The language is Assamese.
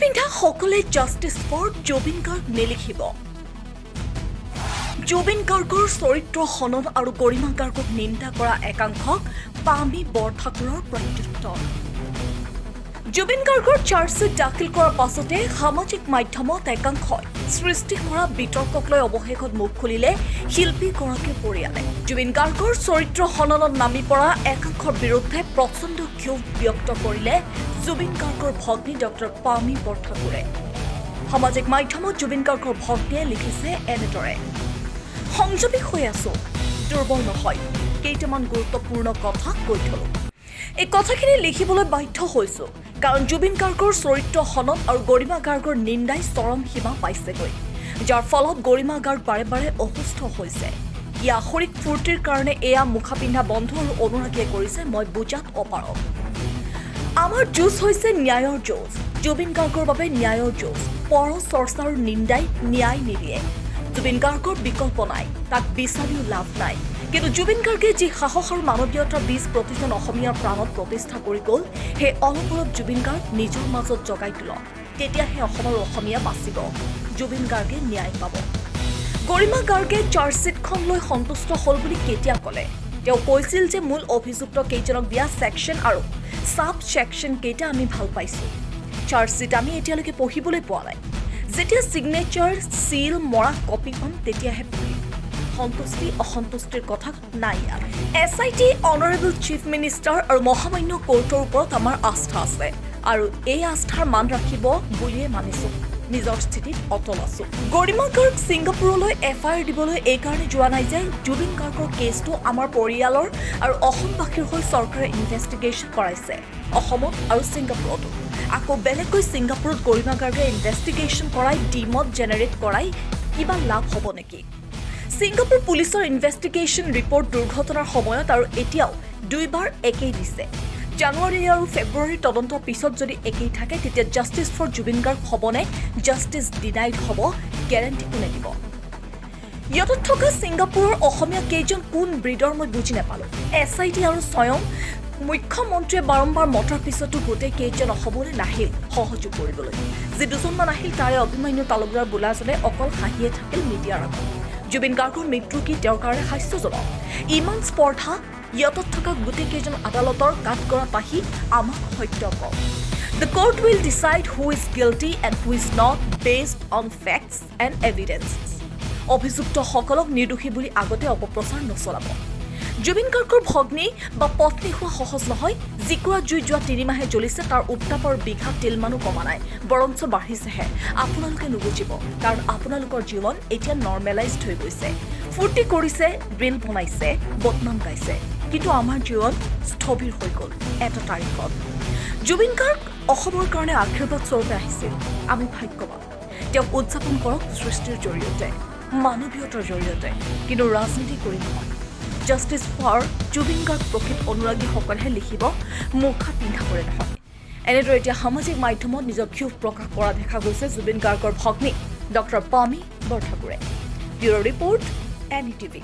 পিন্ধা সকলে জাষ্টিছ ফৰ জুবিন গাৰ্গ নিলিখিব। জুবিন গাৰ্গৰ চৰিত্ৰ হনন আৰু গৰিমা গাৰ্গক নিন্দা কৰা একাংশক পামি বৰঠাকুৰৰ প্ৰত্যুত্তৰ। জুবিন গাৰ্গৰ চাৰ্জশ্বিট দাখিল কৰাৰ পাছতে সামাজিক মাধ্যমত একাংশই সৃষ্টি কৰা বিতৰ্কক লৈ অৱশেষত মুখ খুলিলে শিল্পীগৰাকীৰ পৰিয়ালে। জুবিন গাৰ্গৰ চৰিত্ৰ হননত নামি পৰা একাংশৰ বিৰুদ্ধে প্ৰচণ্ড ক্ষোভ ব্যক্ত কৰিলে জুবিন গাৰ্গৰ ভগ্নী ডক্টৰ পামি বৰঠাকুৰে। সামাজিক মাধ্যমত জুবিন গাৰ্গৰ ভগ্নীয়ে লিখিছে এনেদৰে, সংযমী হৈ আছো, দুৰ্বল নহয়, কেইটামান গুৰুত্বপূৰ্ণ কথা কৈ থলো। এই কথাখিনি লিখিবলৈ বাধ্য হৈছো কাৰণ জুবিন গাৰ্গৰ চৰিত্ৰ হনন আৰু গৰিমা গাৰ্গৰ নিন্দাই চৰম সীমা পাইছেগৈ, যাৰ ফলত গৰিমা গাৰ্গ বাৰে বাৰে অসুস্থ হৈছে। ই আখৰিক ফূৰ্তিৰ কাৰণে এয়া মুখা পিন্ধা বন্ধু আৰু অনুৰাগীয়ে কৰিছে, মই বুজাত অপাৰগ। আমাৰ যুঁজ হৈছে ন্যায়ৰ যুঁজ, জুবিন গাৰ্গৰ বাবে ন্যায়ৰ যুঁজ। পৰ চৰ্চা আৰু নিন্দাই ন্যায় নিদিয়ে। জুবিন গাৰ্গৰ বিকল্প নাই, তাক বিচাৰিও লাভ নাই। কিন্তু জুবিন গাৰ্গে যি সাহস আৰু মানৱীয়তাৰ বীজ প্ৰতিজন অসমীয়াৰ প্ৰাণত প্ৰতিষ্ঠা কৰি গ'ল, সেই অলপৰত জুবিন গাৰ্গ নিজৰ মাজত জগাই তোলক, তেতিয়াহে অসমৰ অসমীয়া বাচিব, জুবিন গাৰ্গে ন্যায় পাব। গৰিমা গাৰ্গে চাৰ্জশ্বিটখন লৈ সন্তুষ্ট হ'ল বুলি কেতিয়া ক'লে? তেওঁ কৈছিল যে মূল অভিযুক্ত কেইজনক দিয়া ছেকশ্যন আৰু ছাব ছেকশ্যন কেইটা আমি ভাল পাইছোঁ। চাৰ্জশ্বিট আমি এতিয়ালৈকে পঢ়িবলৈ পোৱা নাই। যেতিয়া ছিগনেচাৰ চিল মৰা কপি পাম তেতিয়াহে পঢ়িম। সন্তুষ্টি অসন্তুষ্টিৰ কথা নাই ইয়াত। SIT, অনাৰেবল চিফ মিনিষ্টাৰ আৰু মহামান্য কোৰ্টৰ ওপৰত আমাৰ আস্থা আছে আৰু এই আস্থাৰ মান ৰাখিব বুলিয়ে মানিছোঁ। নিজৰ স্থিতিত অটল আছো। গৰিমা গাৰ্গ ছিংগাপুৰলৈ FIR দিবলৈ এইকাৰণে যোৱা নাই যে জুবিন গাৰ্গৰ কেছটো আমাৰ পৰিয়ালৰ আৰু অসমবাসীৰ হৈ চৰকাৰে ইনভেষ্টিগেশ্যন কৰাইছে, অসমত আৰু ছিংগাপুৰতো। আকৌ বেলেগকৈ ছিংগাপুৰত গৰিমা গাৰ্গে ইনভেষ্টিগেশ্যন কৰাই ডিমত জেনেৰেট কৰাই কিবা লাভ হ'ব নেকি? ছিংগাপুৰ পুলিচৰ ইনভেষ্টিগেশ্যন ৰিপৰ্ট দুৰ্ঘটনাৰ সময়ত আৰু এতিয়াও দুইবাৰ একেই দিছে। জানুৱাৰী আৰু ফেব্ৰুৱাৰীৰ তদন্তৰ পিছত যদি একেই থাকে তেতিয়া জাষ্টিছ ফৰ জুবিন গাৰ্গ হ'বনে জাষ্টিছ ডিনাইড হ'ব, গেৰেণ্টি কোনে দিব? ইয়াত থকা ছিংগাপুৰৰ অসমীয়া কেইজন কোন ব্ৰিডৰ মই বুজি নাপালোঁ। SIT আৰু স্বয়ং মুখ্যমন্ত্ৰীয়ে বাৰম্বাৰ মতাৰ পিছতো গোটেই কেইজন অসমলৈ নাহিল সহযোগ কৰিবলৈ। যি দুজনমান আহিল তাৰে অভিমন্যু তালুকদাৰ বোলাজনে অকল হাঁহিয়ে থাকিল মিডিয়াৰ আগত। জুবিন গাৰ্গৰ মৃত্যু কি তেওঁৰ কাৰণে হাস্যজনক? ইমান স্পৰ্ধা ইয়াত থকা গোটেই কেইজন আদালতৰ কাঠগড়াত আহি আমাক সত্য কওক। The court will decide who is guilty and who is not based on facts and evidence. অভিযুক্তসকলক নিৰ্দোষী বুলি আগতে অপপ্ৰচাৰ নচলাব। জুবিন গাৰ্গৰ ভগ্নী বা পত্নী হোৱা সহজ নহয়। যিকুৰা জুই যোৱা 3 মাহে জ্বলিছে, তাৰ উত্তাপৰ বিঘা তিলমানো কমা নাই, বৰঞ্চ বাঢ়িছেহে। আপোনালোকে নুবুজিব কাৰণ আপোনালোকৰ জীৱন এতিয়া নৰ্মেলাইজড হৈ গৈছে। ফূৰ্তি কৰিছে, ৰিল বনাইছে, বদনাম গাইছে, কিন্তু আমাৰ জীৱন স্থবিৰ হৈ গ'ল এটা তাৰিখত। জুবিন গাৰ্গ অসমৰ কাৰণে আশীৰ্বাদ স্বৰূপে আহিছিল। আমি ভাগ্যৱান। তেওঁক উদযাপন কৰক সৃষ্টিৰ জৰিয়তে, মানৱীয়তাৰ জৰিয়তে, কিন্তু ৰাজনীতি কৰি নহয়। জাষ্টিছ ফৰ জুবিন গাৰ্গ প্ৰকৃত অনুৰাগীসকলেহে লিখিব, মুখা পিন্ধাবৰে নহয়। এনেদৰে এতিয়া সামাজিক মাধ্যমত নিজৰ ক্ষোভ প্ৰকাশ কৰা দেখা গৈছে জুবিন গাৰ্গৰ ভগ্নী ডক্টৰ পামি বৰঠাকুৰে। Bureau' report NETV।